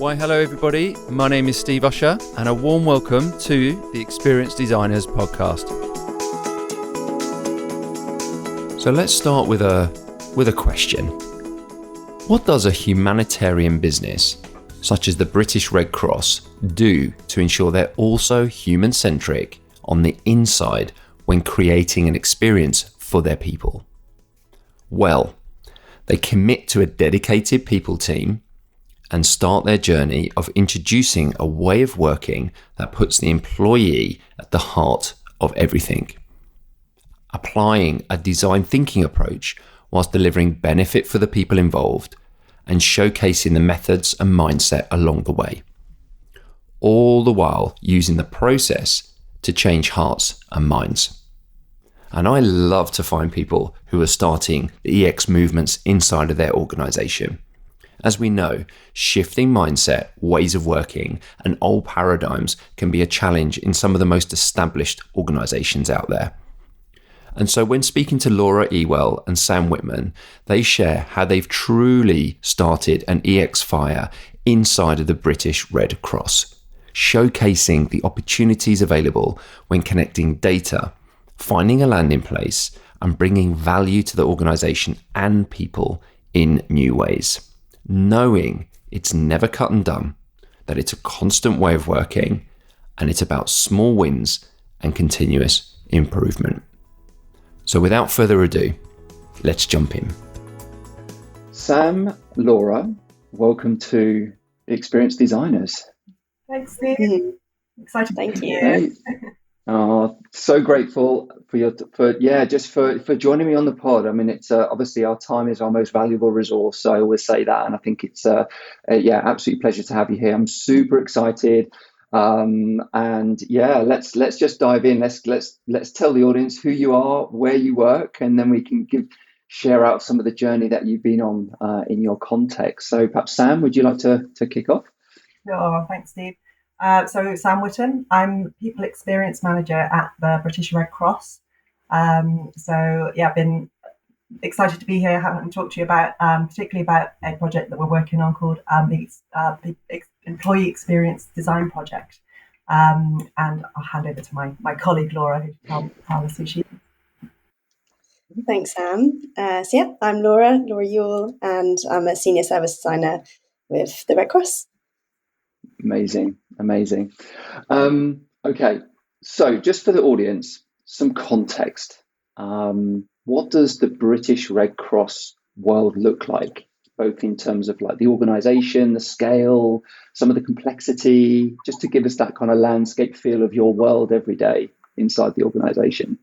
Why, hello everybody. My name is Steve Usher, and a warm welcome to the Experienced Designers podcast. So let's start with a question. What does a humanitarian business, such as the British Red Cross, do to ensure they're also human-centric on the inside when creating an experience for their people? Well, they commit to a dedicated people team and start their journey of introducing a way of working that puts the employee at the heart of everything. Applying a design thinking approach whilst delivering benefit for the people involved and showcasing the methods and mindset along the way. All the while using the process to change hearts and minds. And I love to find people who are starting the EX movements inside of their organization. As we know, shifting mindset, ways of working, and old paradigms can be a challenge in some of the most established organizations out there. And so when speaking to Laura Ewell and Sam Whitman, they share how they've truly started an EX fire inside of the British Red Cross, showcasing the opportunities available when connecting data, finding a landing place, and bringing value to the organization and people in new ways. Knowing it's never cut and done, that it's a constant way of working, and it's about small wins and continuous improvement. So without further ado, let's jump in. Sam, Laura, welcome to Experienced Designers. Thanks, Steve. Excited. Thank you. Hey. So grateful for joining me on the pod. I mean, it's obviously our time is our most valuable resource. So I always say that, and I think it's absolute pleasure to have you here. I'm super excited, let's just dive in. Let's tell the audience who you are, where you work, and then we can share out some of the journey that you've been on in your context. So perhaps Sam, would you like to kick off? Sure, thanks, Steve. So Sam Whitton, I'm People Experience Manager at the British Red Cross. I've been excited to be here and talk to you about, particularly about a project that we're working on called the Employee Experience Design Project. And I'll hand over to my colleague Laura, who can tell us who she is. Thanks, Sam. I'm Laura Ewell, and I'm a Senior Service Designer with the Red Cross. Amazing. Okay, so just for the audience, some context. What does the British Red Cross world look like, both in terms of like the organisation, the scale, some of the complexity, just to give us that kind of landscape feel of your world every day inside the organisation?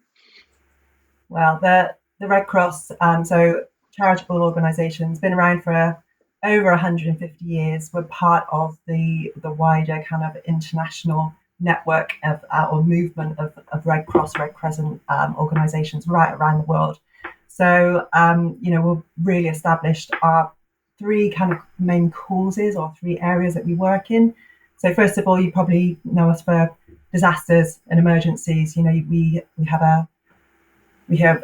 Well, the Red Cross, so charitable organisation, has been around for over 150 years. We're part of the wider kind of international network of or movement of Red Cross, Red Crescent organisations right around the world. So, we've really established our three kind of main causes or three areas that we work in. So first of all, you probably know us for disasters and emergencies. We have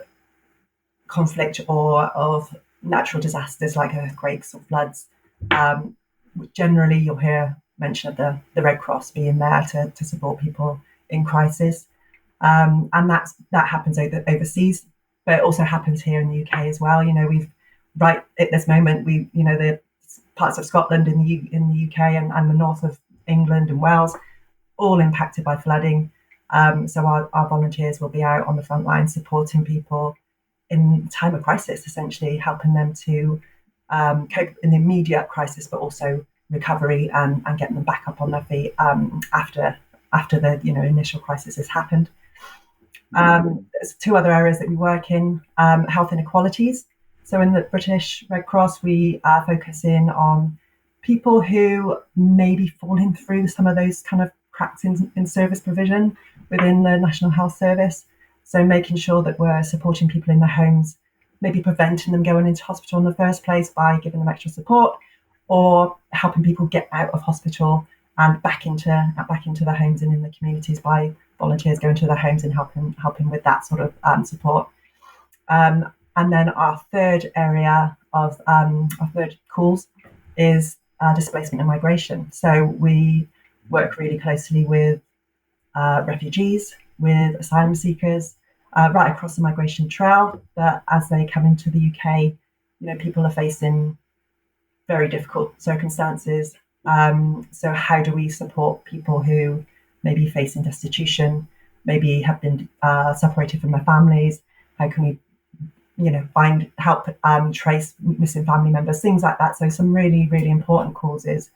conflict or of natural disasters like earthquakes or floods. Generally, you'll hear mention of the Red Cross being there to support people in crisis, and that happens overseas, but it also happens here in the UK as well. We've right at this moment the parts of Scotland in the UK and the north of England and Wales, all impacted by flooding. So our volunteers will be out on the front line supporting people in time of crisis, essentially helping them to cope in the immediate crisis, but also recovery and getting them back up on their feet after the initial crisis has happened. There's two other areas that we work in: health inequalities. So in the British Red Cross, we focus in on people who may be falling through some of those kind of cracks in service provision within the National Health Service. So making sure that we're supporting people in their homes, maybe preventing them going into hospital in the first place by giving them extra support, or helping people get out of hospital and back into their homes and in the communities by volunteers going to their homes and helping with that sort of support. And then our third area of our third calls is displacement and migration. So we work really closely with refugees, with asylum seekers, right across the migration trail. That as they come into the UK, people are facing very difficult circumstances. So how do we support people who may be facing destitution, maybe have been separated from their families? How can we, help trace missing family members, things like that. So some really, really important causes,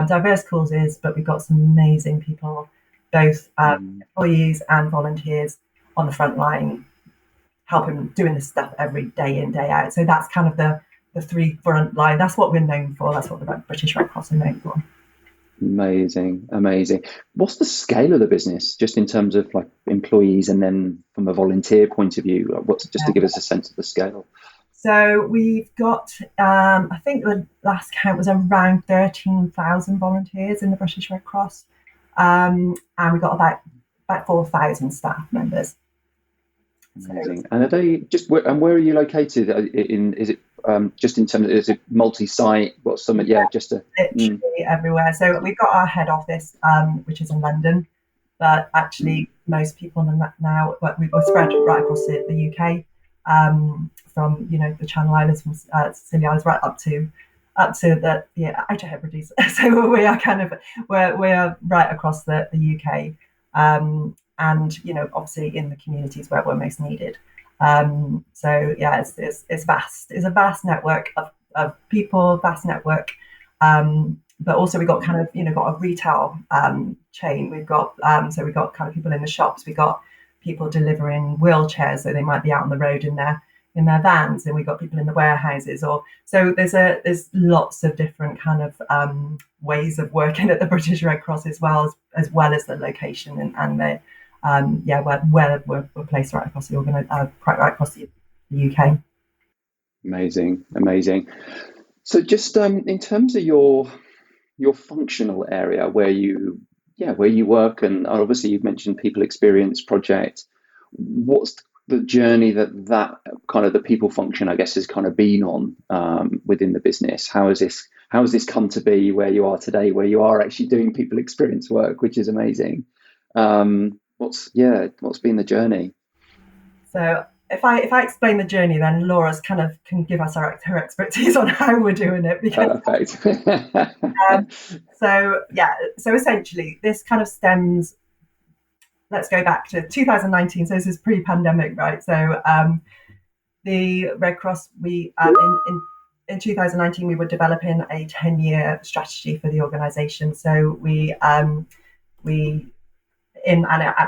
diverse causes, but we've got some amazing people, both employees and volunteers on the front line, helping doing this stuff every day in, day out. So that's kind of the three front line. That's what we're known for. That's what the British Red Cross are known for. Amazing. What's the scale of the business, just in terms of like employees, and then from a volunteer point of view? To give us a sense of the scale? So we've got, I think the last count was around 13,000 volunteers in the British Red Cross, and we've got about 4,000 staff members. Amazing. And are they just where are you located? Is it just in terms of, is it multi-site? What's some? Yeah, just literally everywhere. So we've got our head office, which is in London, but actually most people now we're spread right across the UK, from the Channel Islands, from Scilly Islands, right up to the Outer Hebrides. So we are we're right across the UK. And obviously in the communities where we're most needed. So yeah, it's vast. It's a vast network of people, vast network. But also we've got got a retail chain. We've got we've got kind of people in the shops. We've got people delivering wheelchairs, so they might be out on the road in their vans, and we've got people in the warehouses. So there's lots of different kind of ways of working at the British Red Cross, as well as the location and the we're placed right across the right across the UK. Amazing. So just in terms of your functional area where you work, and obviously you've mentioned People Experience Project, what's the journey that kind of the people function, I guess, has kind of been on within the business? How has this come to be where you are today, where you are actually doing people experience work, which is amazing? What's been the journey? So if I explain the journey, then Laura's can give us her expertise on how we're doing it. Perfect. So essentially this kind of stems. Let's go back to 2019. So this is pre-pandemic, right? So the Red Cross, we in 2019 we were developing a 10-year strategy for the organisation. So we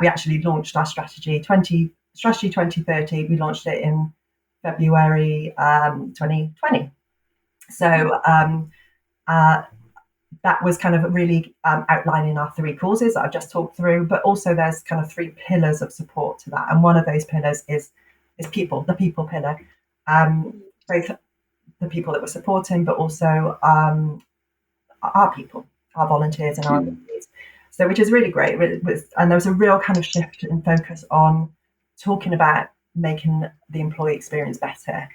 actually launched our strategy 2030. We launched it in February 2020. So that was kind of really outlining our three causes that I've just talked through, but also there's kind of three pillars of support to that. And one of those pillars is people, the people pillar, both the people that we're supporting, but also our people, our volunteers and our employees. So which is really great. And there was a real kind of shift in focus on talking about making the employee experience better.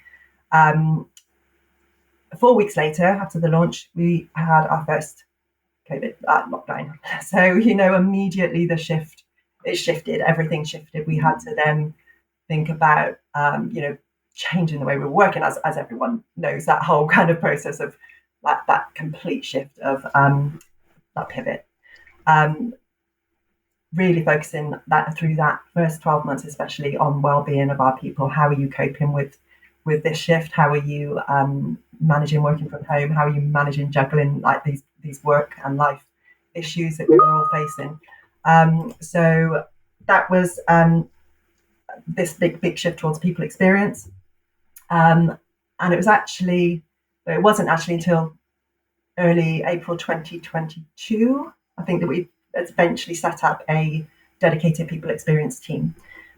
4 weeks later, after the launch, we had our first COVID lockdown. So, immediately it shifted, everything shifted. We had to then think about, changing the way we were working, as everyone knows, that whole kind of process of that complete shift of that pivot. Really focusing through that first 12 months, especially on well-being of our people. How are you coping with this shift? How are you managing working from home? How are you managing juggling these work and life issues that we were all facing? So that was this big shift towards people experience, and it wasn't actually until early April 2022, I think, that we eventually set up a dedicated people experience team,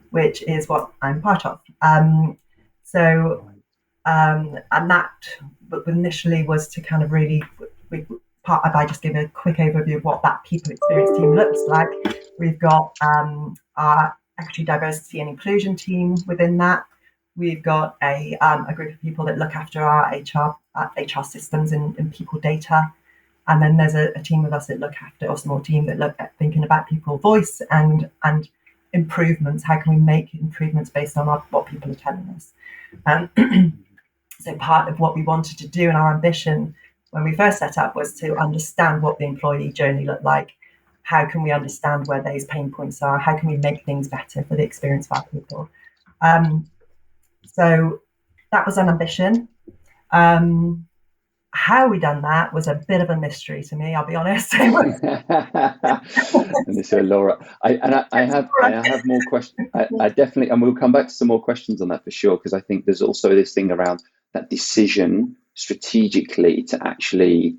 which is what I'm part of. And that initially was to kind of really, if I just give a quick overview of what that people experience team looks like. We've got our equity, diversity and inclusion team within that. We've got a group of people that look after our HR systems and people data. And then there's a team of us that look after, or a small team that look at thinking about people voice and improvements. How can we make improvements based on what people are telling us? So part of what we wanted to do and our ambition when we first set up was to understand what the employee journey looked like. How can we understand where those pain points are? How can we make things better for the experience of our people? So that was an ambition. How we done that was a bit of a mystery to me, I'll be honest. And so Laura, I have more questions. I definitely, and we'll come back to some more questions on that for sure, because I think there's also this thing around that decision strategically to actually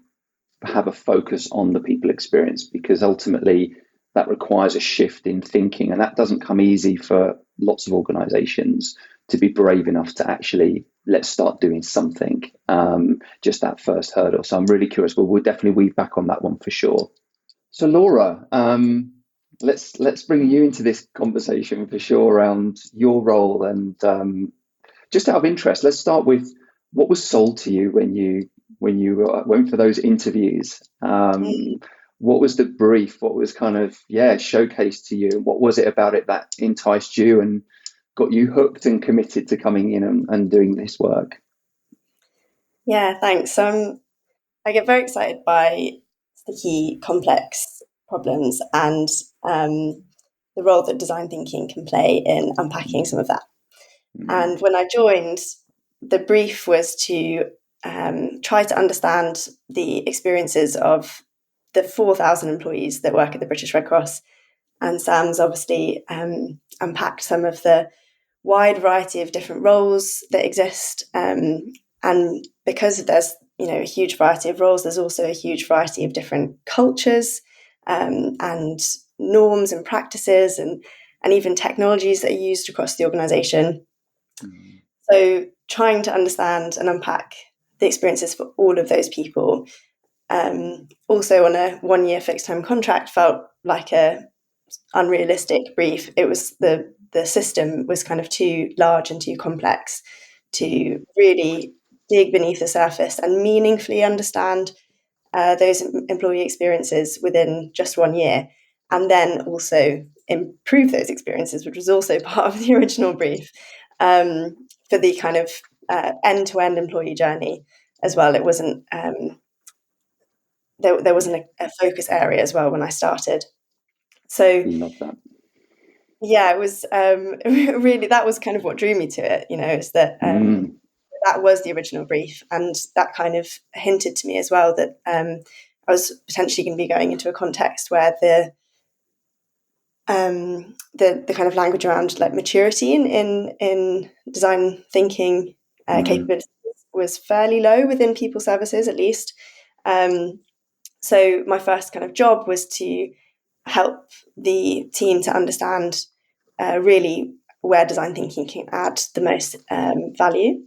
have a focus on the people experience, because ultimately that requires a shift in thinking, and that doesn't come easy for lots of organizations to be brave enough to actually let's start doing something, just that first hurdle. So I'm really curious, but we'll definitely weave back on that one for sure. So Laura, let's bring you into this conversation for sure around your role, and just out of interest, let's start with what was sold to you when you went for those interviews. What was the brief? What was kind of showcased to you? What was it about it that enticed you and got you hooked and committed to coming in and doing this work? Yeah, thanks. I get very excited by sticky, complex problems and the role that design thinking can play in unpacking some of that. And when I joined, the brief was to try to understand the experiences of the 4,000 employees that work at the British Red Cross. And Sam's obviously unpacked some of the wide variety of different roles that exist. And because there's a huge variety of roles, there's also a huge variety of different cultures and norms and practices and even technologies that are used across the organisation. So trying to understand and unpack the experiences for all of those people, also on a 1-year fixed term contract, felt like a unrealistic brief. It was the system was kind of too large and too complex to really dig beneath the surface and meaningfully understand those employee experiences within just 1 year, and then also improve those experiences, which was also part of the original brief, for the kind of end-to-end employee journey as well. It wasn't there wasn't a focus area as well when I started. So love that. Yeah, it was really, that was kind of what drew me to it, is that that was the original brief, and that kind of hinted to me as well that I was potentially going to be going into a context where the kind of language around like maturity in design thinking capabilities was fairly low within people services, at least. So my first kind of job was to help the team to understand really where design thinking can add the most value.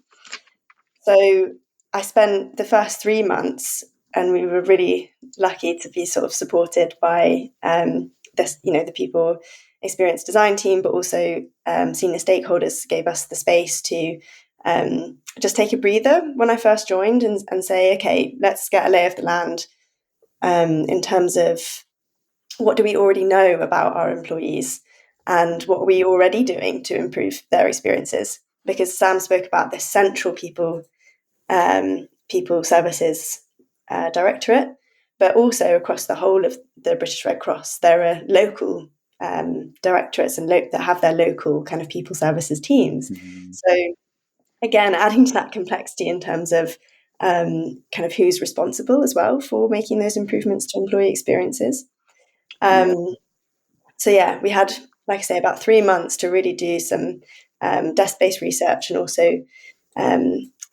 So I spent the first 3 months, and we were really lucky to be sort of supported by the people experience design team, but also senior stakeholders gave us the space to just take a breather when I first joined and say, okay, let's get a lay of the land in terms of what do we already know about our employees and what are we already doing to improve their experiences? Because Sam spoke about the central people services directorate, but also across the whole of the British Red Cross, there are local directorates and that have their local kind of people services teams. So again, adding to that complexity in terms of kind of who's responsible as well for making those improvements to employee experiences. So yeah, we had, like I say, about 3 months to really do some desk-based research and also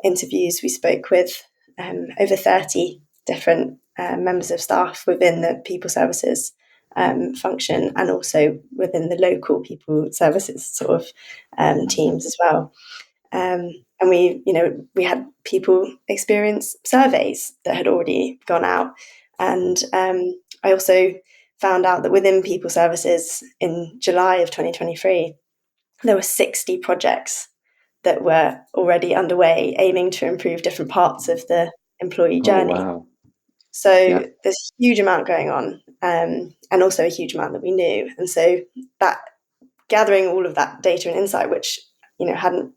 interviews. We spoke with over 30 different members of staff within the people services function, and also within the local people services sort of teams as well. And we had people experience surveys that had already gone out, and I also found out that within people services in July of 2023, there were 60 projects that were already underway aiming to improve different parts of the employee journey. Oh, wow. So there's a huge amount going on, and also a huge amount that we knew. And so that gathering all of that data and insight, which hadn't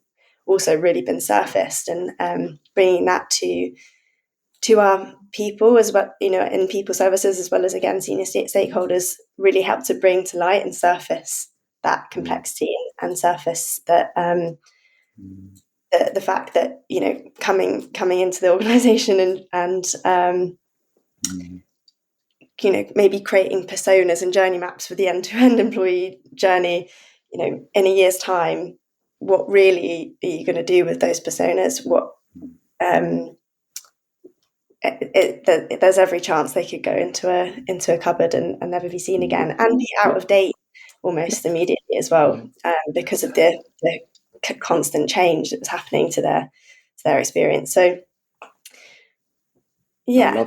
also really been surfaced, and bringing that to our people as well, in people services, as well as, again, senior stakeholders, really helped to bring to light and surface that complexity and surface that the fact that coming into the organisation and maybe creating personas and journey maps for the end-to-end employee journey, in a year's time, what really are you going to do with those personas? What there's every chance they could go into a cupboard and never be seen again, and be out of date almost immediately as well, because of the constant change that was happening to their experience. So yeah,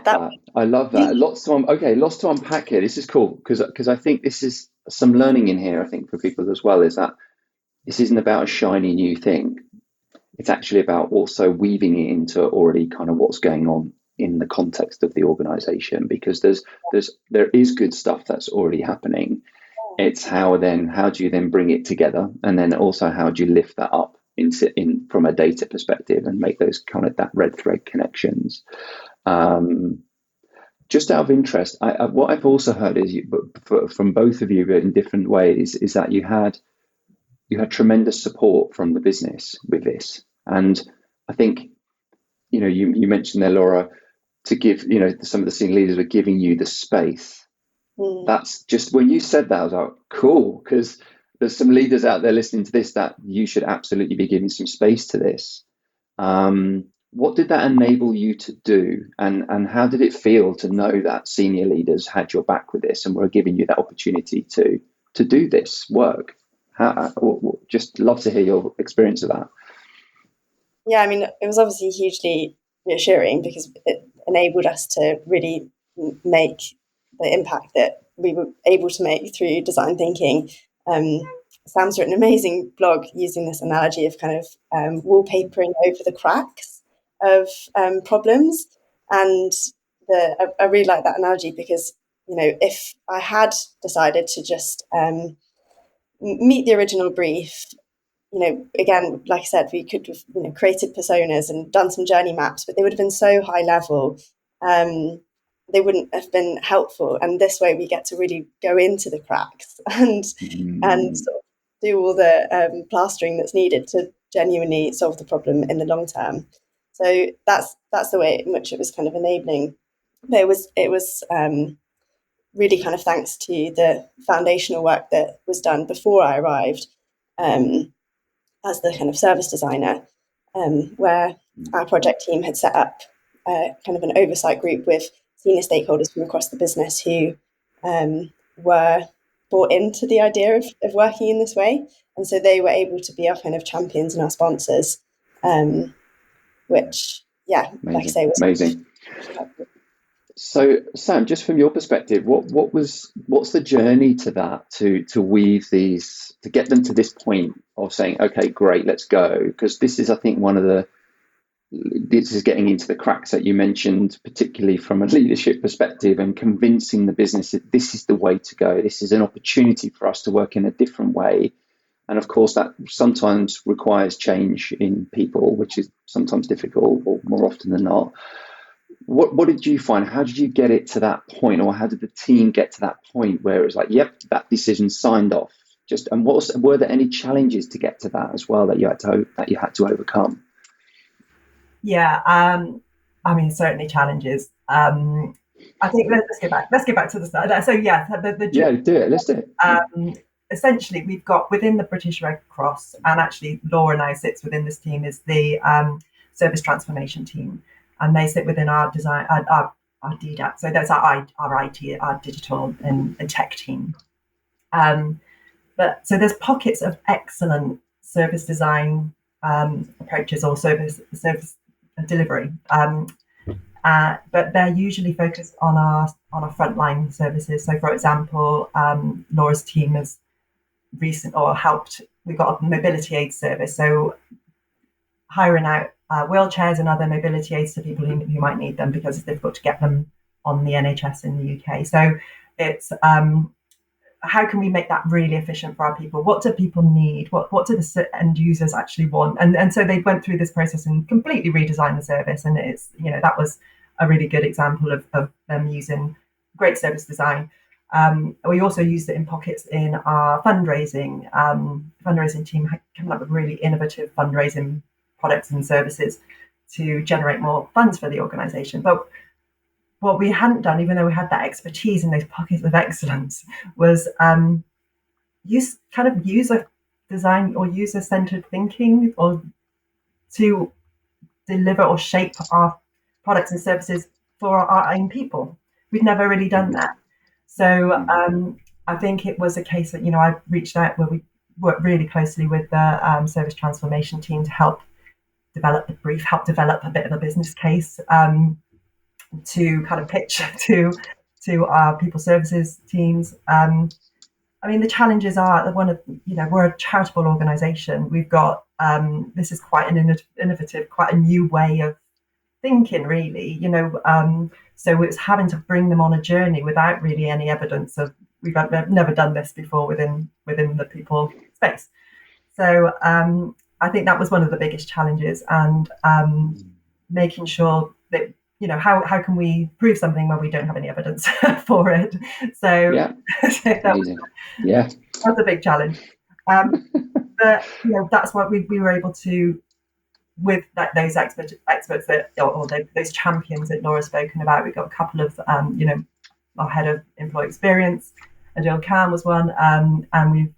I love that. Lots to unpack here. This is cool because I think this is some learning in here. I think for people as well, is that this isn't about a shiny new thing. It's actually about also weaving it into already kind of what's going on in the context of the organization, because there is good stuff that's already happening. It's how do you then bring it together, and then also how do you lift that up in from a data perspective and make those kind of that red thread connections. Just out of interest, what I've also heard is from both of you, but in different ways, is that you had tremendous support from the business with this. And I think, you mentioned there, Laura, to give, some of the senior leaders were giving you the space. That's just, when you said that, I was like, cool, because there's some leaders out there listening to this that you should absolutely be giving some space to this. What did that enable you to do? And how did it feel to know that senior leaders had your back with this and were giving you that opportunity to do this work? Just love to hear your experience of that. Yeah, I mean, it was obviously hugely reassuring because it enabled us to really make the impact that we were able to make through design thinking. Sam's written an amazing blog using this analogy of kind of wallpapering over the cracks of problems. And I really like that analogy because, if I had decided to just meet the original brief, again, like I said, we could have, created personas and done some journey maps, but they would have been so high level, they wouldn't have been helpful. And this way, we get to really go into the cracks and sort of do all the plastering that's needed to genuinely solve the problem in the long term. So that's the way in which it was kind of enabling. But it was really kind of thanks to the foundational work that was done before I arrived. As the kind of service designer, where our project team had set up kind of an oversight group with senior stakeholders from across the business who were bought into the idea of working in this way. And so they were able to be our kind of champions and our sponsors, which, amazing. Like I say, was amazing. So, Sam, just from your perspective, what's the journey to that, to weave these, to get them to this point of saying, okay, great, let's go? Because this is, I think, this is getting into the cracks that you mentioned, particularly from a leadership perspective, and convincing the business that this is the way to go. This is an opportunity for us to work in a different way. And of course, that sometimes requires change in people, which is sometimes difficult, or more often than not. What did you find? How did you get it to that point, or how did the team get to that point where it was like, yep, that decision signed off? And were there any challenges to get to that as well that you had to overcome? Yeah, I mean, certainly challenges. I think let's get back to the start. So yeah, do it. Let's do it. Essentially, we've got within the British Red Cross, and actually Laura now sits within this team, is the service transformation team. And they sit within our design, our DDAP. So that's our IT, our digital and tech team. But so there's pockets of excellent service design approaches or service delivery, but they're usually focused on our frontline services. So, for example, Laura's team has helped. We've got a mobility aid service, so hiring out wheelchairs and other mobility aids to people who might need them because it's difficult to get them on the NHS in the UK. So it's how can we make that really efficient for our people? What do people need? What do the end users actually want? And so they went through this process and completely redesigned the service. And it's, that was a really good example of them using great service design. We also used it in pockets in our fundraising team, coming up with really innovative fundraising products and services to generate more funds for the organisation. But what we hadn't done, even though we had that expertise in those pockets of excellence, was use kind of user design or user-centered thinking, or to deliver or shape our products and services for our own people. We'd never really done that. So I think it was a case that, I reached out where we worked really closely with the service transformation team to help develop the brief, help develop a bit of a business case, to kind of pitch to our people services teams. The challenges are we're a charitable organisation. We've got this is quite an innovative, quite a new way of thinking, really. So it's having to bring them on a journey without really any evidence of we've never done this before within the people space. So I think that was one of the biggest challenges, and making sure that how can we prove something when we don't have any evidence for it? So, that's a big challenge. But that's what we were able to, with those experts that, or those champions that Laura's spoken about. We got a couple of our head of employee experience, Adil Khan, was one, and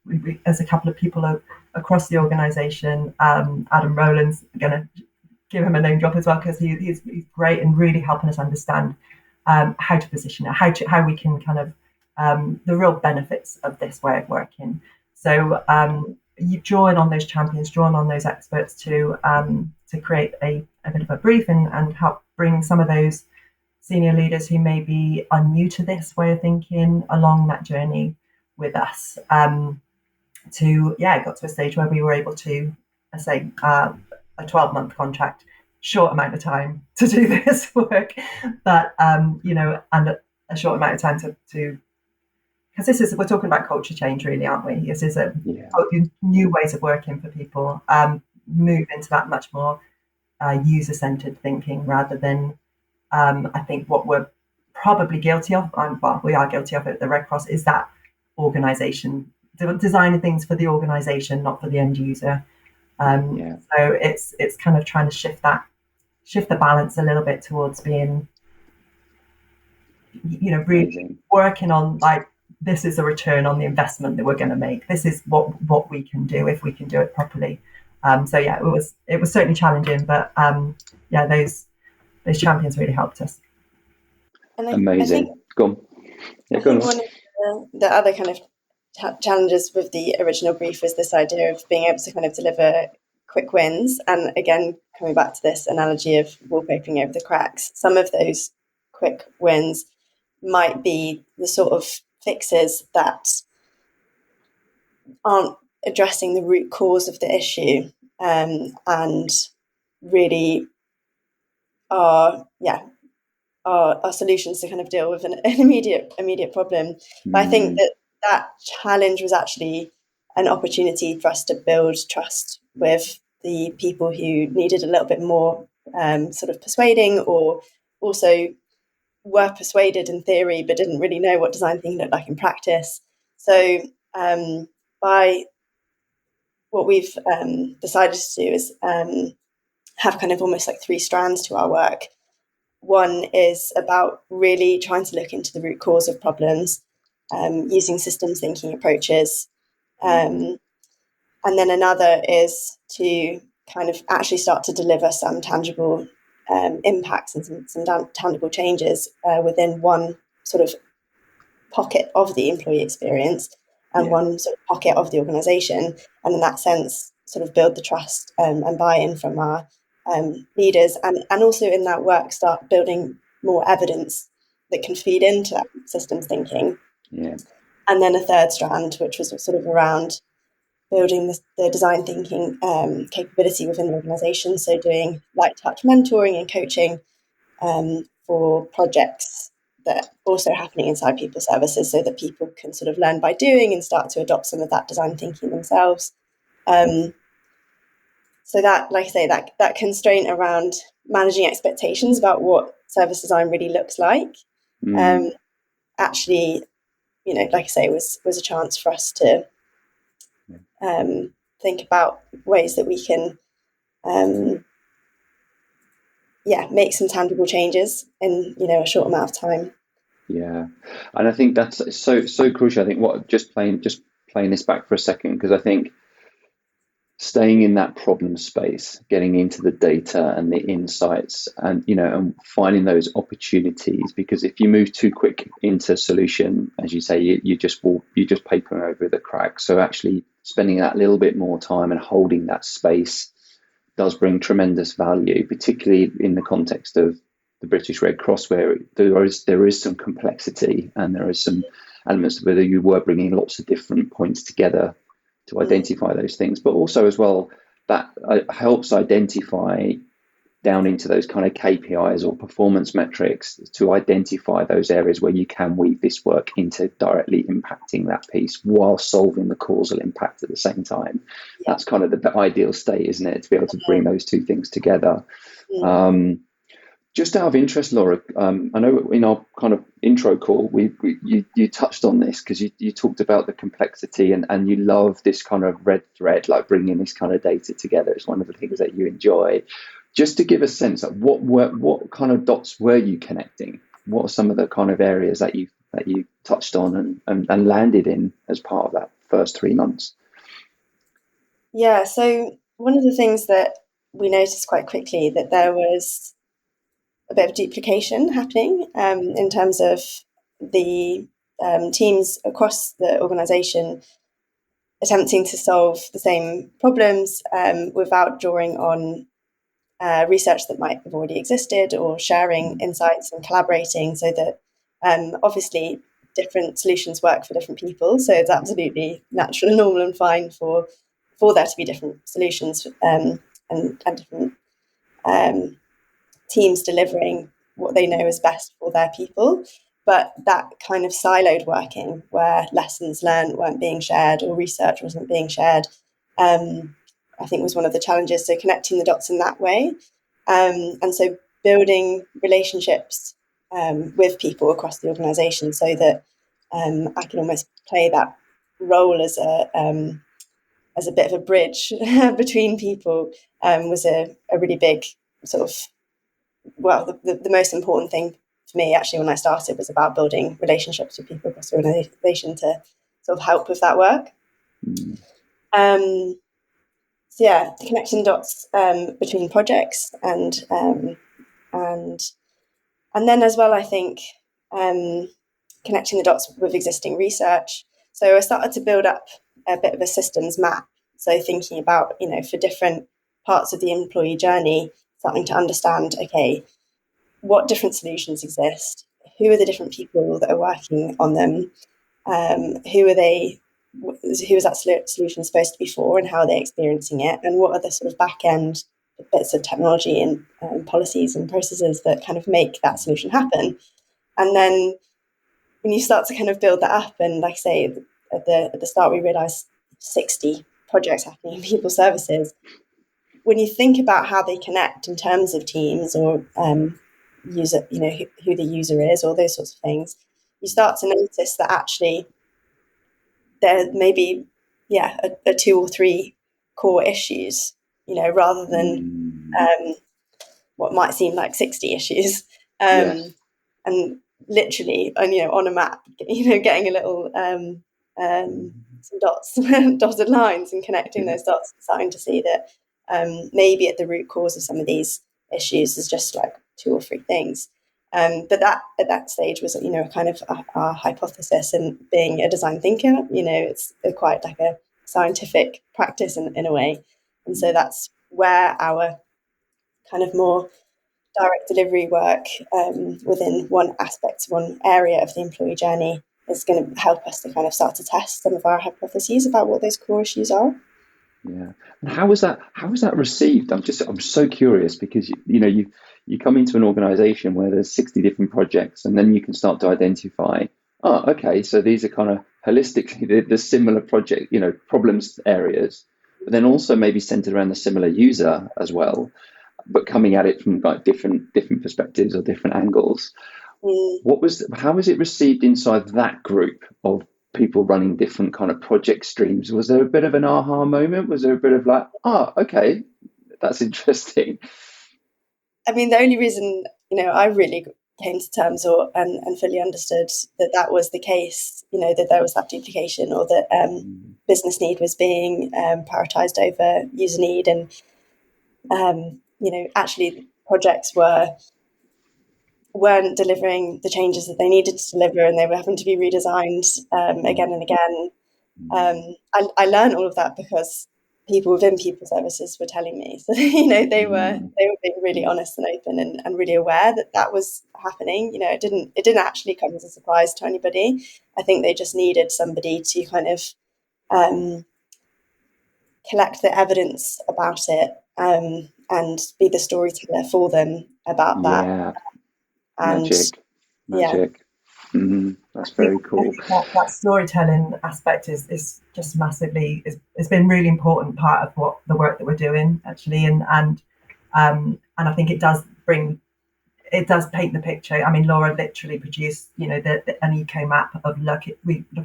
we've as a couple of people across the organisation. Adam Rowland's going to give him a name drop as well, because he's great and really helping us understand how to position it, how we can kind of the real benefits of this way of working. So you drawing on those champions, drawing on those experts to create a bit of a brief and help bring some of those senior leaders who maybe are new to this way of thinking along that journey with us. It got to a stage where we were able to, a 12-month contract, short amount of time to do this work, but and a short amount of time to because we're talking about culture change, really, aren't we? This is new ways of working for people, move into that much more user-centered thinking, rather than I think what we're probably guilty of, we are guilty of it at the Red Cross, is that organisation designing things for the organisation, not for the end user. So it's kind of trying to shift the balance a little bit towards being, really working on, like, this is a return on the investment that we're going to make. This is what we can do if we can do it properly. It was certainly challenging, but those champions really helped us. And amazing. I think one of the other kind of challenges with the original brief was this idea of being able to kind of deliver quick wins. And again, coming back to this analogy of wallpapering over the cracks, some of those quick wins might be the sort of fixes that aren't addressing the root cause of the issue, and really are solutions to kind of deal with an immediate problem. But I think that challenge was actually an opportunity for us to build trust with the people who needed a little bit more sort of persuading, or also were persuaded in theory but didn't really know what design thinking looked like in practice. So by what we've decided to do is have kind of almost like three strands to our work. One is about really trying to look into the root cause of problems, using systems thinking approaches. And then another is to kind of actually start to deliver some tangible impacts and some tangible changes within one sort of pocket of the employee experience and one sort of pocket of the organisation. And in that sense, sort of build the trust and buy-in from our leaders, and also in that work start building more evidence that can feed into that systems thinking. And then a third strand, which was sort of around building the design thinking capability within the organisation, so doing light touch mentoring and coaching for projects that are also happening inside people services, so that people can sort of learn by doing and start to adopt some of that design thinking themselves. So that, like I say, that constraint around managing expectations about what service design really looks like, actually, like I say, was a chance for us to think about ways that we can make some tangible changes in a short amount of time. Yeah, and I think that's so crucial. I think just playing this back for a second, because I think staying in that problem space, getting into the data and the insights, and and finding those opportunities, because if you move too quick into solution, as you say, you just papering over the cracks. So actually spending that little bit more time and holding that space does bring tremendous value, particularly in the context of the British Red Cross, where there is some complexity and there is some elements of whether you were bringing lots of different points together to identify those things, but also as well that helps identify down into those kind of KPIs or performance metrics to identify those areas where you can weave this work into directly impacting that piece while solving the causal impact at the same time. Yeah. That's kind of the ideal state, isn't it, to be able to bring those two things together. Just out of interest, Laura, I know in our kind of intro call, you touched on this because you talked about the complexity and you love this kind of red thread, like bringing this kind of data together. It's one of the things that you enjoy. Just to give a sense of what kind of dots were you connecting? What are some of the kind of areas that you touched on and landed in as part of that first 3 months? Yeah, so one of the things that we noticed quite quickly, that there was a bit of duplication happening in terms of the teams across the organisation attempting to solve the same problems without drawing on research that might have already existed, or sharing insights and collaborating, so that obviously different solutions work for different people. So it's absolutely natural and normal and fine for there to be different solutions and different teams delivering what they know is best for their people. But that kind of siloed working, where lessons learned weren't being shared or research wasn't being shared, I think was one of the challenges. So connecting the dots in that way, and so building relationships with people across the organisation, so that I can almost play that role as a bit of a bridge between people, was a really big sort of, the most important thing for me actually when I started was about building relationships with people across the organisation to sort of help with that work. So yeah, connecting dots between projects and then as well, I think connecting the dots with existing research. So I started to build up a bit of a systems map. So thinking about, for different parts of the employee journey, starting to understand, okay, what different solutions exist, who are the different people that are working on them, who is that solution supposed to be for, and how are they experiencing it, and what are the sort of back end bits of technology and policies and processes that kind of make that solution happen. And then when you start to kind of build that up, and like I say, at the start we realised 60 projects happening in people services. When you think about how they connect in terms of teams or user, who the user is, or those sorts of things, you start to notice that actually there may be a 2 or 3 core issues, rather than what might seem like 60 issues. And literally, on a map, getting a little some dots, dotted lines, and connecting those dots, and starting to see that maybe at the root cause of some of these issues is just like 2 or 3 things. But that at that stage was, kind of our hypothesis. And being a design thinker, it's quite like a scientific practice in a way. And so that's where our kind of more direct delivery work within one aspect, one area of the employee journey, is going to help us to kind of start to test some of our hypotheses about what those core issues are. Yeah, and how was that received? I'm so curious, because you come into an organization where there's 60 different projects, and then you can start to identify, oh, okay, so these are kind of holistically the similar project, problems areas, but then also maybe centered around the similar user as well, but coming at it from like different perspectives or different angles. How was it received inside that group of people running different kind of project streams? Was there a bit of an aha moment? Was there a bit of like, oh, okay, that's interesting? I mean, the only reason, I really came to terms and fully understood that was the case, that there was that duplication, or that business need was being prioritized over user need. And, actually projects weren't delivering the changes that they needed to deliver, and they were having to be redesigned again and again. I learned all of that because people within people services were telling me. So they were being really honest and open and really aware that was happening. It didn't actually come as a surprise to anybody. I think they just needed somebody to kind of collect the evidence about it and be the storyteller for them about that. Yeah. And Magic. Yeah. That's very cool. That storytelling aspect is just massively, it's been really important part of what the work that we're doing actually, and I think it does paint the picture. I mean, Laura literally produced an eco map of looking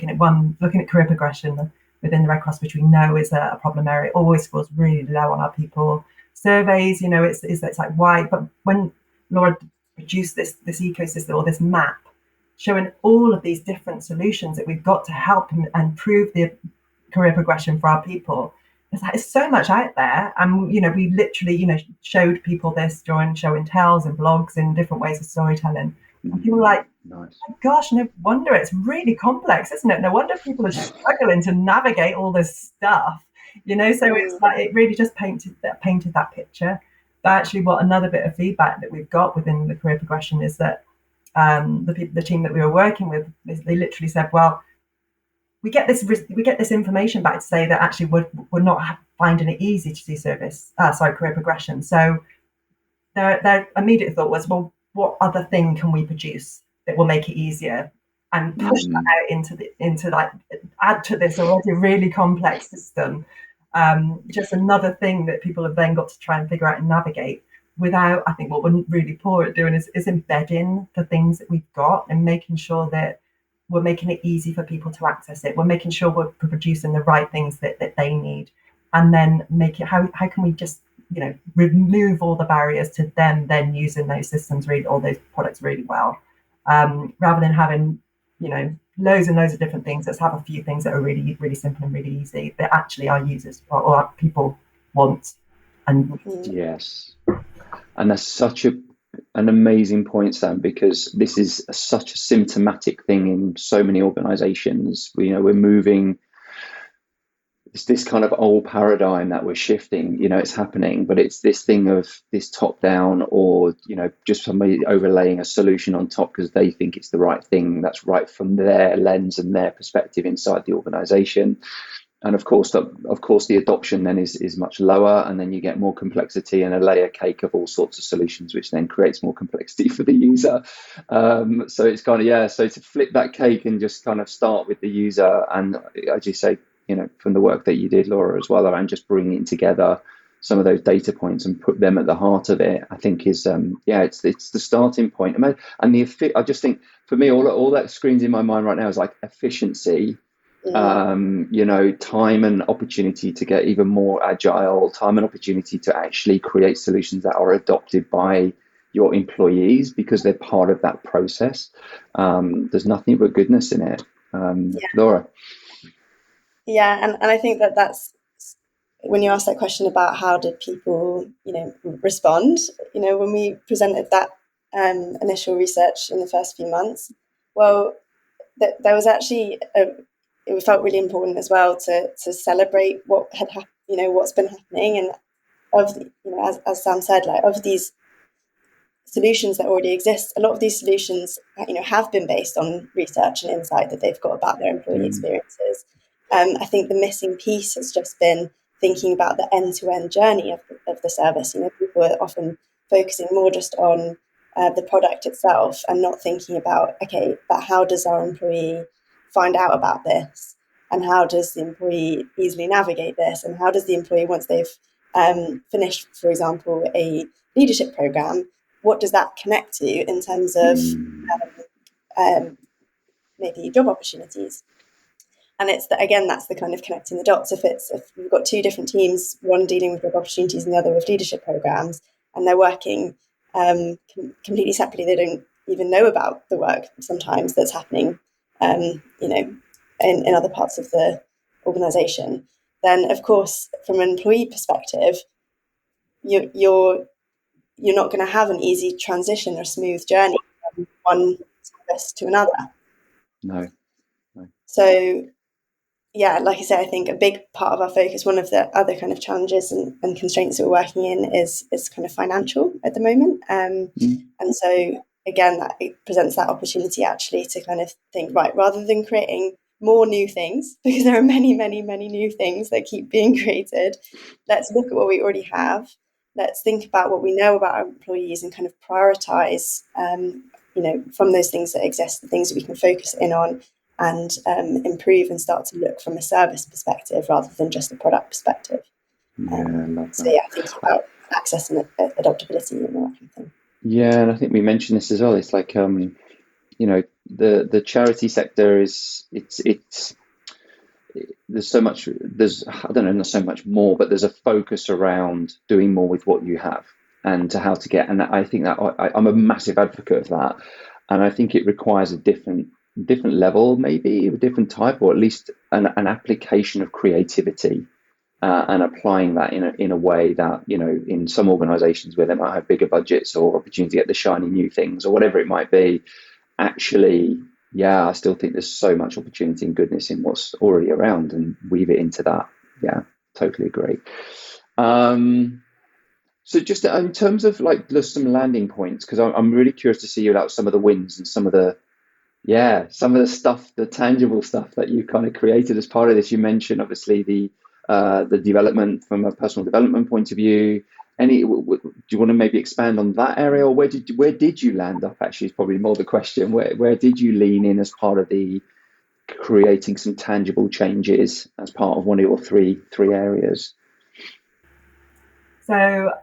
at career progression within the Red Cross, which we know is a problem area. It always scores really low on our people surveys. It's like why, but when Laura produced this ecosystem or this map showing all of these different solutions that we've got to help and improve the career progression for our people. It's like, it's so much out there. And, we literally, showed people this during show and tells and blogs and different ways of storytelling. And people were like, nice. Oh my gosh, no wonder it's really complex, isn't it? No wonder people are struggling to navigate all this stuff, So it's like, it really just painted that picture. But actually another bit of feedback that we've got within the career progression is that the team that we were working with, they literally said, well, we get this information back to say that actually we're not finding it easy to do career progression. So their immediate thought was, well, what other thing can we produce that will make it easier and push that out into like add to this already really complex system. Just another thing that people have then got to try and figure out and navigate without, I think what we're really poor at doing is embedding the things that we've got and making sure that we're making it easy for people to access it. We're making sure we're producing the right things that they need, and then make it, how can we just, remove all the barriers to them then using those systems or those products really well, rather than having, loads and loads of different things. Let's have a few things that are really, really simple and really easy that actually our users or our people want. And yes. And that's such an amazing point, Sam, because this is such a symptomatic thing in so many organizations. We're moving, it's this kind of old paradigm that we're shifting, it's happening, but it's this thing of this top down or, just somebody overlaying a solution on top because they think it's the right thing that's right from their lens and their perspective inside the organization. And of course, the adoption then is much lower, and then you get more complexity and a layer cake of all sorts of solutions, which then creates more complexity for the user. So it's kind of, so to flip that cake and just kind of start with the user, and as you say, from the work that you did, Laura, as well, around just bringing together some of those data points and put them at the heart of it, I think is, it's the starting point. And I just think for me, all that screams in my mind right now is like efficiency. Time and opportunity to get even more agile, time and opportunity to actually create solutions that are adopted by your employees because they're part of that process. There's nothing but goodness in it. Laura? Yeah, and I think that's when you ask that question about how did people, respond, when we presented that initial research in the first few months, well, there was actually it felt really important as well to celebrate what had happened, what's been happening, and as Sam said, like of these solutions that already exist, a lot of these solutions, have been based on research and insight that they've got about their employee experiences. I think the missing piece has just been thinking about the end-to-end journey of the service. People are often focusing more just on the product itself and not thinking about, okay, but how does our employee find out about this? And how does the employee easily navigate this? And how does the employee, once they've finished, for example, a leadership program, what does that connect to in terms of maybe job opportunities? And it's again, that's the kind of connecting the dots. If we've got two different teams, one dealing with job opportunities and the other with leadership programs, and they're working completely separately, they don't even know about the work sometimes that's happening, in other parts of the organisation. Then, of course, from an employee perspective, you're not going to have an easy transition or smooth journey from one service to another. No. So, yeah, like I say, I think a big part of our focus, one of the other kind of challenges and constraints that we're working in is kind of financial at the moment. And so, again, that it presents that opportunity actually to kind of think, right, rather than creating more new things, because there are many, many, many new things that keep being created, let's look at what we already have. Let's think about what we know about our employees and kind of prioritise, from those things that exist, the things that we can focus in on and improve and start to look from a service perspective rather than just a product perspective. Thinking about access and adaptability and all that kind of thing. Yeah, and I think we mentioned this as well. It's like the charity sector there's so much, I don't know, not so much more, but there's a focus around doing more with what you have and to how to get, and I think that I'm a massive advocate of that, and I think it requires a different level, maybe a different type, or at least an application of creativity and applying that in a way that, in some organizations where they might have bigger budgets or opportunity to get the shiny new things or whatever it might be, actually, I still think there's so much opportunity and goodness in what's already around and weave it into that. Yeah, totally agree. So just in terms of like there's some landing points, because I'm really curious to see about some of the wins and some of the stuff, the tangible stuff that you kind of created as part of this. You mentioned obviously the development from a personal development point of view. Do you want to maybe expand on that area, or where did you land up? Actually, is probably more the question. Where did you lean in as part of the creating some tangible changes as part of one of your three areas? So,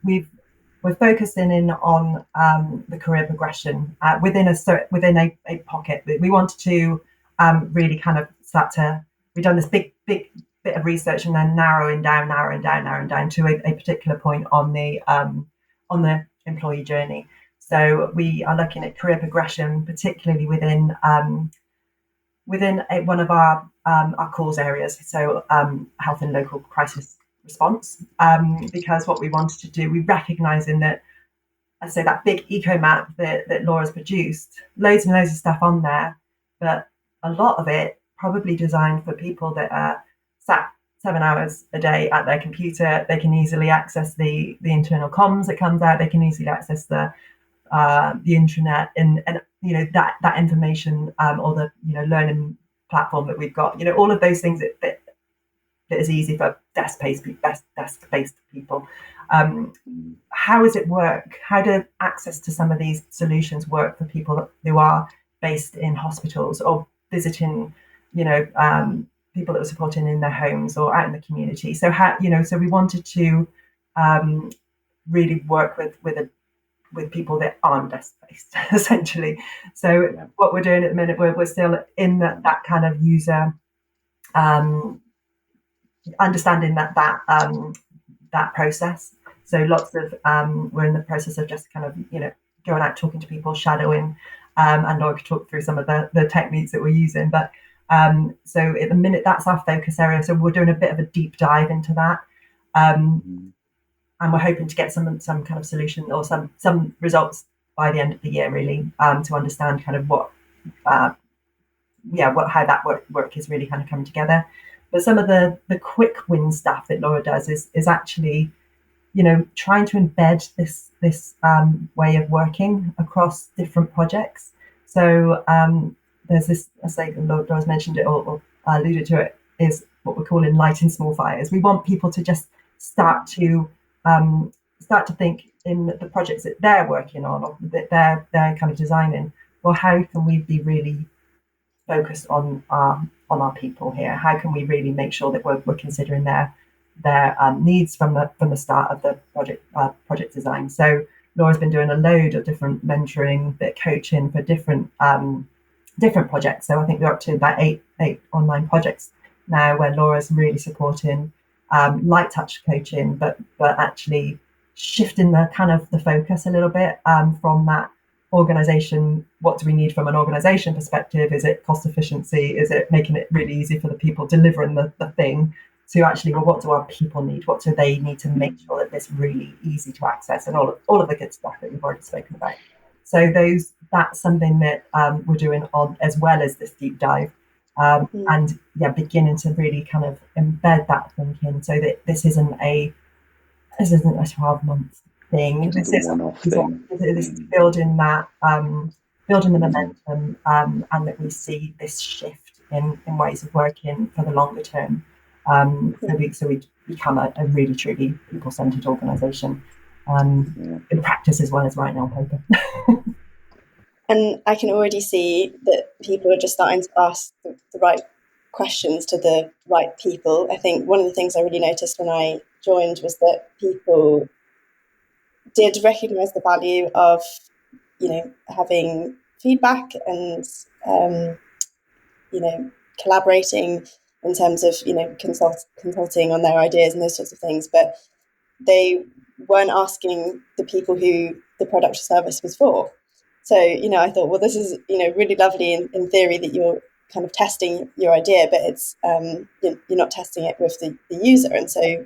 we're focusing in on the career progression within a pocket. We wanted to really kind of we've done this big bit of research and then narrowing down to a particular point on the employee journey. So we are looking at career progression, particularly within one of our cause areas. So health and local crisis response, because what we wanted to do, we recognising that, I say that big eco map that Laura's produced, loads and loads of stuff on there, but a lot of it probably designed for people that are sat 7 hours a day at their computer. They can easily access the internal comms that comes out. They can easily access the intranet and that information or the learning platform that we've got. All of those things that is easy for desk-based people. How does it work? How do access to some of these solutions work for people who are based in hospitals or visiting, people that are supporting in their homes or out in the community? So so we wanted to really work with people that aren't desk-based, essentially. So what we're doing at the minute, we're still in that kind of user. Understanding that process. So lots of we're in the process of just kind of going out talking to people, shadowing, and I could talk through some of the techniques that we're using. But so at the minute, that's our focus area. So we're doing a bit of a deep dive into that, and we're hoping to get some kind of solution or some results by the end of the year, really, to understand kind of how that work is really kind of coming together. But some of the quick win stuff that Laura does is actually, trying to embed this way of working across different projects. So there's this, I say, Laura's mentioned it or alluded to it, is what we're calling lighting small fires. We want people to just start to start to think in the projects that they're working on or that they're kind of designing, well, how can we be really focused on our people here? How can we really make sure that we're considering their needs from the start of the project design? So Laura's been doing a load of different mentoring, bit coaching for different projects. So I think we're up to about eight online projects now where Laura's really supporting light touch coaching, but actually shifting the kind of the focus a little bit from that organization. What do we need from an organization perspective? Is it cost efficiency? Is it making it really easy for the people delivering the thing? To actually, well, what do our people need? What do they need to make sure that it's really easy to access, and all of the good stuff that we've already spoken about. So that's something that we're doing on as well as this deep dive, and beginning to really kind of embed that thinking, so that this isn't a 12-month thing. This is one-off thing. This is building that, building the momentum, and that we see this shift in ways of working for the longer term. So we become a really truly people-centered organisation, in practice as well as writing on paper. And I can already see that people are just starting to ask the right questions to the right people. I think one of the things I really noticed when I joined was that people did recognise the value of, having feedback and, collaborating in terms of, consulting on their ideas and those sorts of things. But they weren't asking the people who the product or service was for. So, I thought, well, this is, really lovely in theory that you're kind of testing your idea, but it's you're not testing it with the user. And so,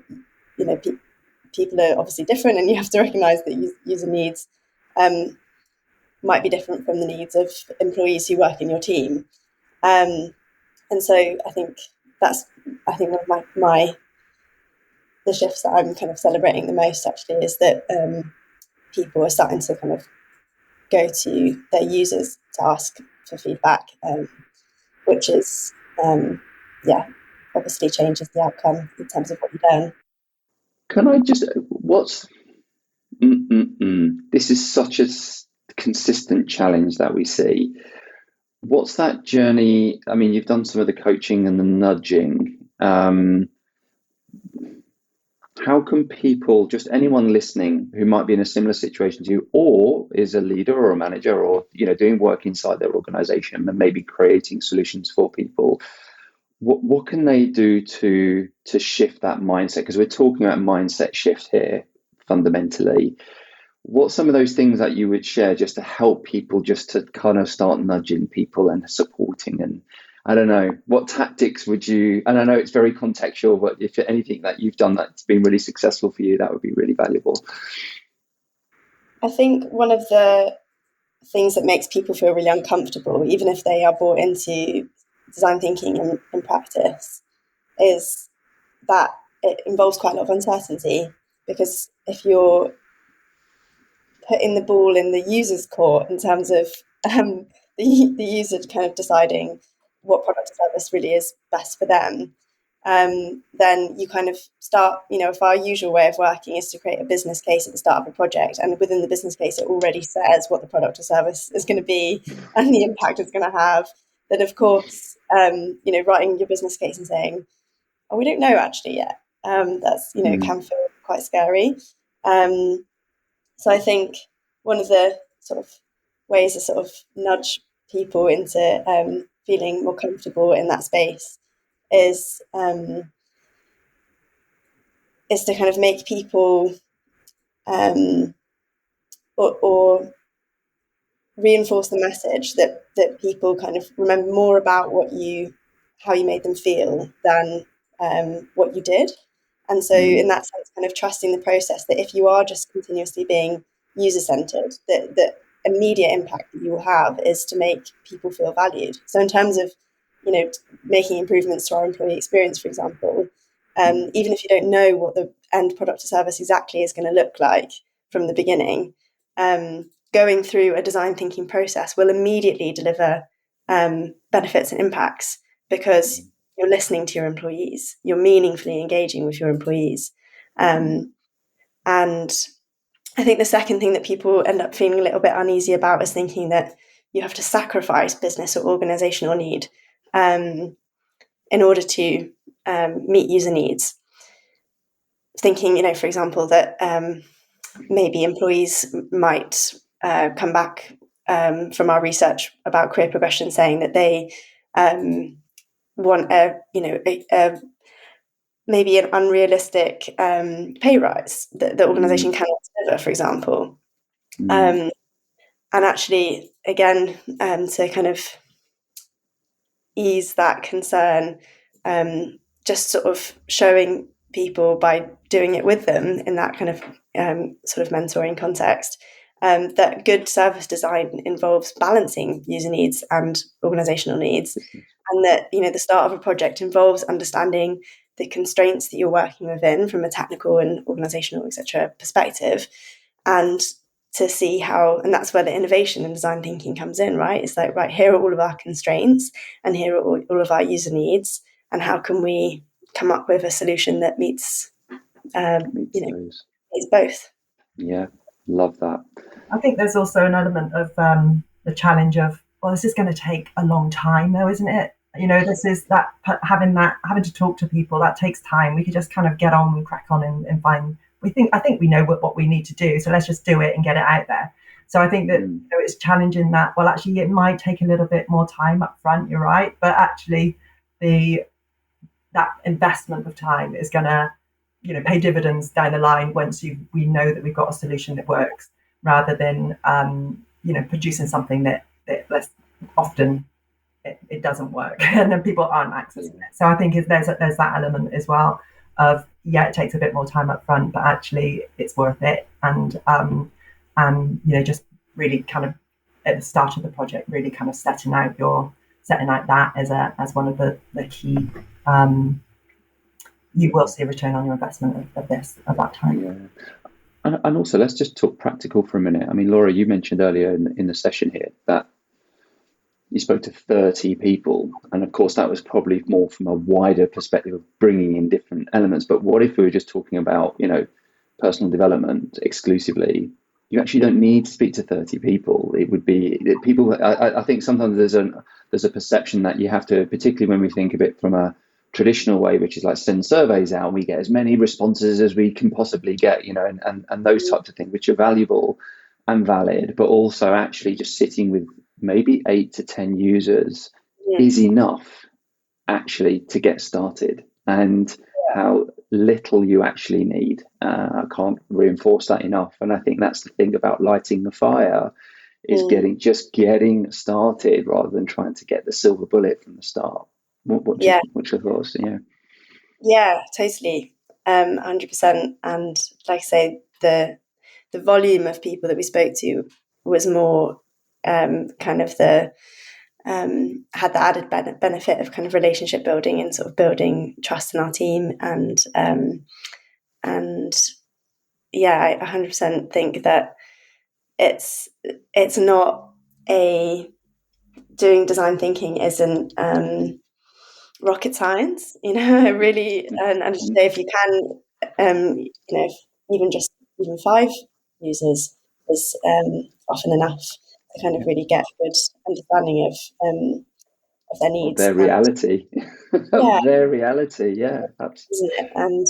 people are obviously different, and you have to recognise that user needs might be different from the needs of employees who work in your team. And so I think that's one of the shifts that I'm kind of celebrating the most, actually, is that people are starting to kind of go to their users to ask for feedback, which is, obviously changes the outcome in terms of what you learn. Can I just, this is such a consistent challenge that we see. What's that journey? I mean, you've done some of the coaching and the nudging. How can people, just anyone listening who might be in a similar situation to you, or is a leader or a manager, or doing work inside their organization and maybe creating solutions for people, what can they do to shift that mindset? Because we're talking about mindset shift here fundamentally. What's some of those things that you would share just to help people, just to kind of start nudging people and supporting? And I don't know, what tactics would you, and I know it's very contextual, but if anything that you've done that's been really successful for you, that would be really valuable. I think one of the things that makes people feel really uncomfortable, even if they are brought into design thinking in practice, is that it involves quite a lot of uncertainty. Because if you're putting the ball in the user's court in terms of the user kind of deciding what product or service really is best for them, then you kind of start, if our usual way of working is to create a business case at the start of a project, and within the business case it already says what the product or service is going to be and the impact it's going to have, then of course, writing your business case and saying, oh, we don't know actually yet, that's, can feel quite scary. So I think one of the sort of ways to sort of nudge people into feeling more comfortable in that space is to kind of make people or reinforce the message that people kind of remember more about how you made them feel than what you did. And so in that sense, kind of trusting the process, that if you are just continuously being user-centered, that immediate impact that you will have is to make people feel valued. So in terms of, making improvements to our employee experience, for example, even if you don't know what the end product or service exactly is going to look like from the beginning, going through a design thinking process will immediately deliver benefits and impacts, because you're listening to your employees, you're meaningfully engaging with your employees. And I think the second thing that people end up feeling a little bit uneasy about is thinking that you have to sacrifice business or organizational need in order to meet user needs. Thinking, for example, that maybe employees might come back from our research about career progression saying that they want maybe an unrealistic pay rise that the organization cannot deliver, for example. And actually, again, to kind of ease that concern, just sort of showing people by doing it with them in that kind of sort of mentoring context, that good service design involves balancing user needs and organizational needs, and that the start of a project involves understanding the constraints that you're working within from a technical and organizational, etc. perspective, and to see how, and that's where the innovation and design thinking comes in, right? It's like, right, here are all of our constraints and here are all of our user needs, and how can we come up with a solution that meets both. Yeah, love that. I think there's also an element of the challenge of, well, this is going to take a long time though, isn't it? This is that having to talk to people, that takes time. We could just kind of get on and crack on and find, I think we know what we need to do, so let's just do it and get it out there. So I think that it's challenging that, well, actually it might take a little bit more time up front, you're right, but actually that investment of time is going to pay dividends down the line once we know that we've got a solution that works, rather than producing something that less often it doesn't work and then people aren't accessing it. So I think there's that element as well of, it takes a bit more time up front, but actually it's worth it. And just really kind of at the start of the project, really kind of setting out that as one of the key, you will see a return on your investment of that time. Yeah. And also, let's just talk practical for a minute. I mean, Laura, you mentioned earlier in the session here that you spoke to 30 people, and of course that was probably more from a wider perspective of bringing in different elements. But what if we were just talking about personal development exclusively? You actually don't need to speak to 30 people. It would be people. I think sometimes there's a perception that you have to, particularly when we think of it from a traditional way, which is like send surveys out and we get as many responses as we can possibly get, and those types of things, which are valuable and valid, but also actually just sitting with maybe 8 to 10 users is enough actually to get started, and how little you actually need. I can't reinforce that enough. And I think that's the thing about lighting the fire, is getting started rather than trying to get the silver bullet from the start. What's your thoughts? Yeah, totally. 100%. And like I say, the volume of people that we spoke to was more kind of had the added benefit of kind of relationship building and sort of building trust in our team. And I 100% think that it's not doing design thinking isn't rocket science, really. And so if you can, even 5 users is often enough to kind of really get a good understanding of their needs, their reality. Their reality, absolutely. Isn't it? And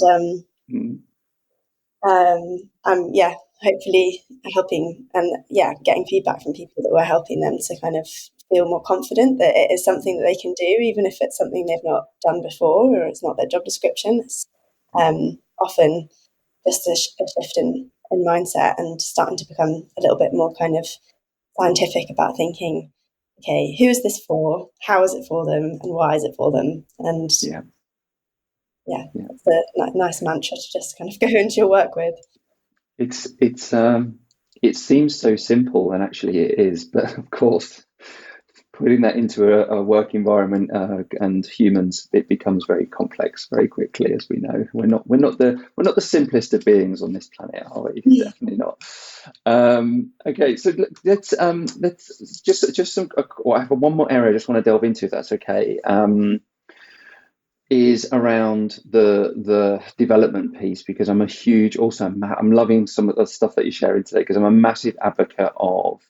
hopefully helping and getting feedback from people that we're helping them to kind of feel more confident that it is something that they can do, even if it's something they've not done before or it's not their job description. It's often just a shift in mindset and starting to become a little bit more kind of scientific about thinking, okay, who is this for? How is it for them? And why is it for them? And it's a nice mantra to just kind of go into your work with. It seems so simple, and actually it is, but of course putting that into a work environment and humans, it becomes very complex very quickly, as we know. We're not the simplest of beings on this planet, are we? Definitely not. Okay, so let's just some. I have one more area I just want to delve into, if that's okay. is around the development piece, because I'm a huge, also I'm loving some of the stuff that you're sharing today, because I'm a massive advocate of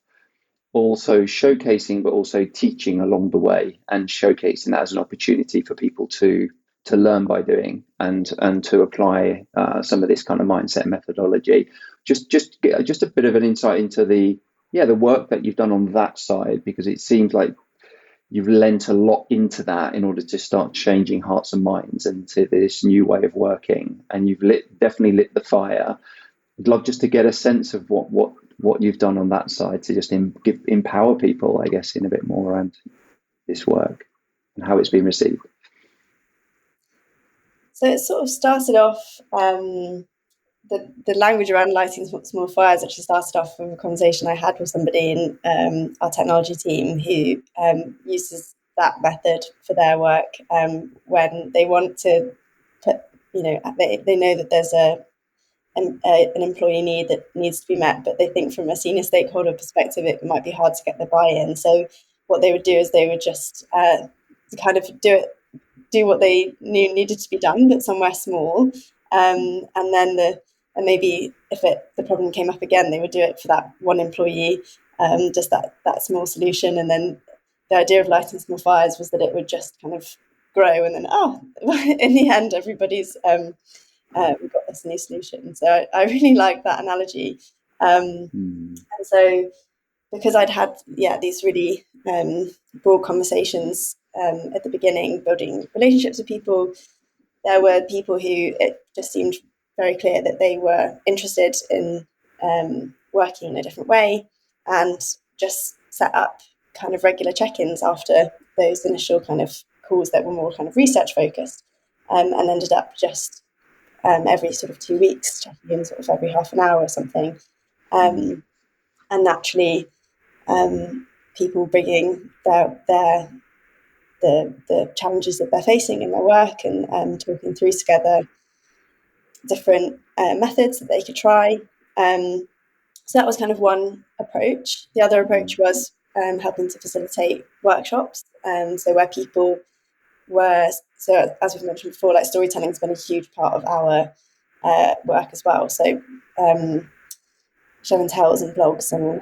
also showcasing, but also teaching along the way, and showcasing that as an opportunity for people to learn by doing, and to apply some of this kind of mindset methodology. Just a bit of an insight into the work that you've done on that side, because it seems like you've lent a lot into that in order to start changing hearts and minds into this new way of working, and you've definitely lit the fire. I'd love just to get a sense of what you've done on that side to just empower people, I guess, in a bit more around this work and how it's been received. So it sort of started off, the language around lighting small fires actually started off with a conversation I had with somebody in our technology team who uses that method for their work when they want to put, they know that there's an employee need that needs to be met, but they think from a senior stakeholder perspective it might be hard to get the buy-in. So what they would do is they would just kind of do what they knew needed to be done, but somewhere small, and then maybe if the problem came up again, they would do it for that one employee, just that small solution. And then the idea of lighting small fires was that it would just kind of grow, and then in the end everybody's we've got this new solution. So I really like that analogy. And so because I'd had these really broad conversations at the beginning, building relationships with people, there were people who it just seemed very clear that they were interested in working in a different way, and just set up kind of regular check-ins after those initial kind of calls that were more kind of research focused, and ended up just every sort of 2 weeks, checking in sort of every half an hour or something. And naturally, people bringing the challenges that they're facing in their work, and talking through together different methods that they could try. So that was kind of one approach. The other approach was helping to facilitate workshops. So where people so as we've mentioned before, like storytelling has been a huge part of our work as well. So show and tells and blogs and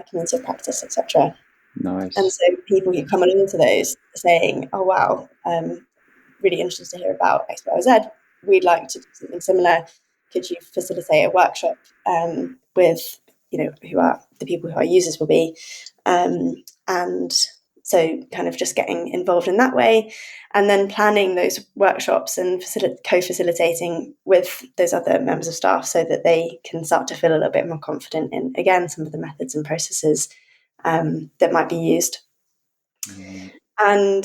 community of practice, etc. Nice. And so people who come along to those saying, "Oh wow, really interested to hear about X, Y, or Z. We'd like to do something similar. Could you facilitate a workshop with who are the people who our users will be?" And so kind of just getting involved in that way, and then planning those workshops and co-facilitating with those other members of staff so that they can start to feel a little bit more confident in, again, some of the methods and processes that might be used. And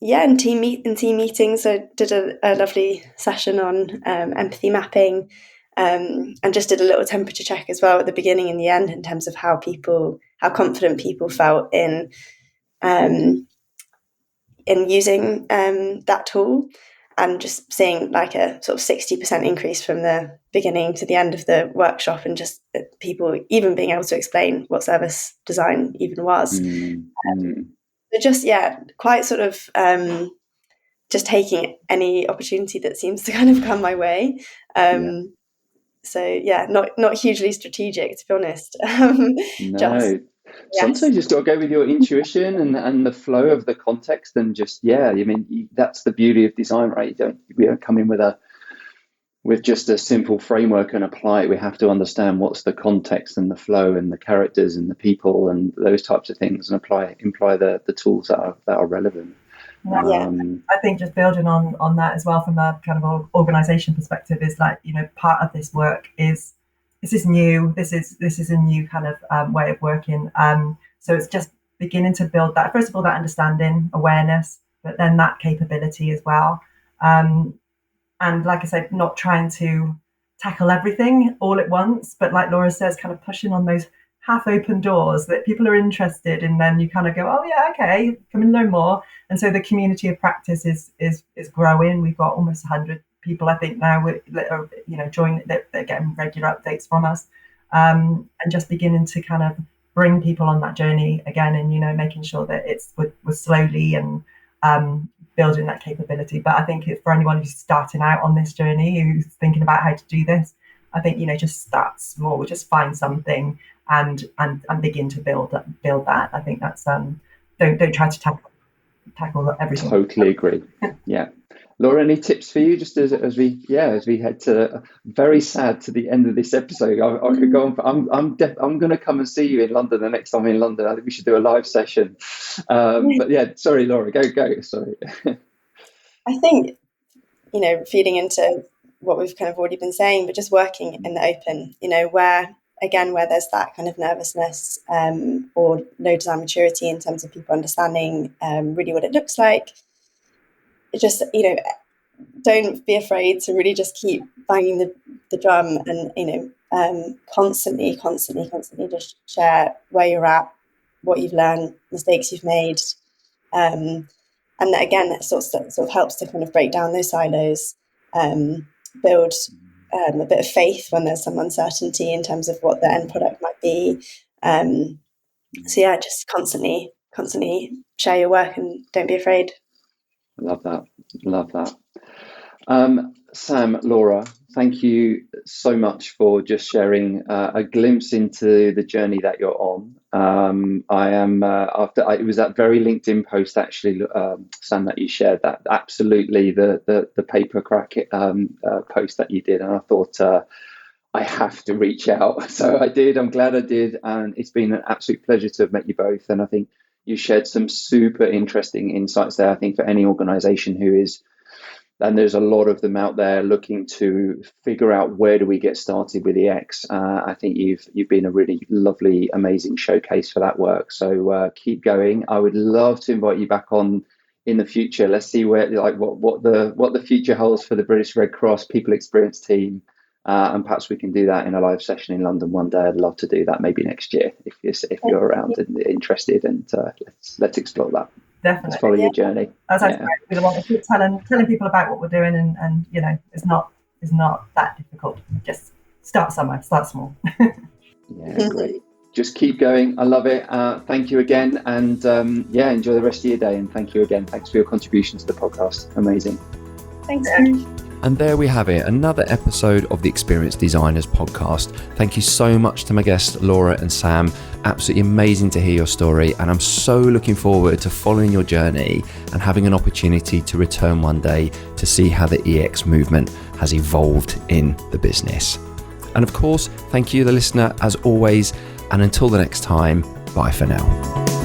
in team meetings, I did a lovely session on empathy mapping, and just did a little temperature check as well at the beginning and the end in terms of how confident people felt in using that tool, and just seeing like a sort of 60% increase from the beginning to the end of the workshop, and just people even being able to explain what service design even was. But just quite sort of just taking any opportunity that seems to kind of come my way. So not hugely strategic, to be honest. No. Sometimes you just got to go with your intuition and the flow of the context, and just I mean, that's the beauty of design, right? We don't come in with just a simple framework and apply it. We have to understand what's the context and the flow and the characters and the people and those types of things, and employ the tools that are relevant. I think just building on that as well, from a kind of organization perspective, is like, part of this work is this is new. This is a new kind of way of working. So it's just beginning to build that, first of all, that understanding, awareness, but then that capability as well. And like I said, not trying to tackle everything all at once, but like Laura says, kind of pushing on those half-open doors that people are interested in. Then you kind of go, oh yeah, okay, come and learn more. And so the community of practice is growing. We've got almost 100 people, I think, now that are joining, that are getting regular updates from us, and just beginning to kind of bring people on that journey again, and making sure that we're slowly and building that capability. But I think for anyone who's starting out on this journey, who's thinking about how to do this, I think, just start small, just find something and begin to build that. I think that's don't try to tackle everything. Totally agree. Yeah. Laura, any tips for you just as we head to very sad to the end of this episode? I could go on. I'm going to come and see you in London the next time I'm in London. I think we should do a live session. But yeah, sorry, Laura, go. Sorry. I think, feeding into what we've kind of already been saying, but just working in the open, where there's that kind of nervousness or low design maturity in terms of people understanding really what it looks like. It just, don't be afraid to really just keep banging the drum and, constantly just share where you're at, what you've learned, mistakes you've made. And that, again, that sort of helps to kind of break down those silos, build a bit of faith when there's some uncertainty in terms of what the end product might be. So yeah, just constantly share your work and don't be afraid. Love that. Sam, Laura, thank you so much for just sharing a glimpse into the journey that you're on. It was that very LinkedIn post actually, Sam, that you shared, that absolutely the paper crack post that you did, and I thought I have to reach out. So I did. I'm glad I did, and it's been an absolute pleasure to have met you both. And I think you shared some super interesting insights there. I think for any organisation who is, and there's a lot of them out there looking to figure out where do we get started with EX. I think you've been a really lovely, amazing showcase for that work. So keep going. I would love to invite you back on in the future. Let's see what the future holds for the British Red Cross People Experience team. And perhaps we can do that in a live session in London one day. I'd love to do that maybe next year if you're around and interested. And let's explore that. Definitely. Let's follow your journey. That sounds great. We want to keep telling people about what we're doing, and it's not that difficult. Just start somewhere. Start small. Yeah, great. Just keep going. I love it. Thank you again, and enjoy the rest of your day. And thank you again. Thanks for your contribution to the podcast. Amazing. Thanks. And there we have it, another episode of the Experienced Designers podcast. Thank you so much to my guests, Laura and Sam. Absolutely amazing to hear your story, and I'm so looking forward to following your journey and having an opportunity to return one day to see how the EX movement has evolved in the business. And of course, thank you, the listener, as always, and until the next time, bye for now.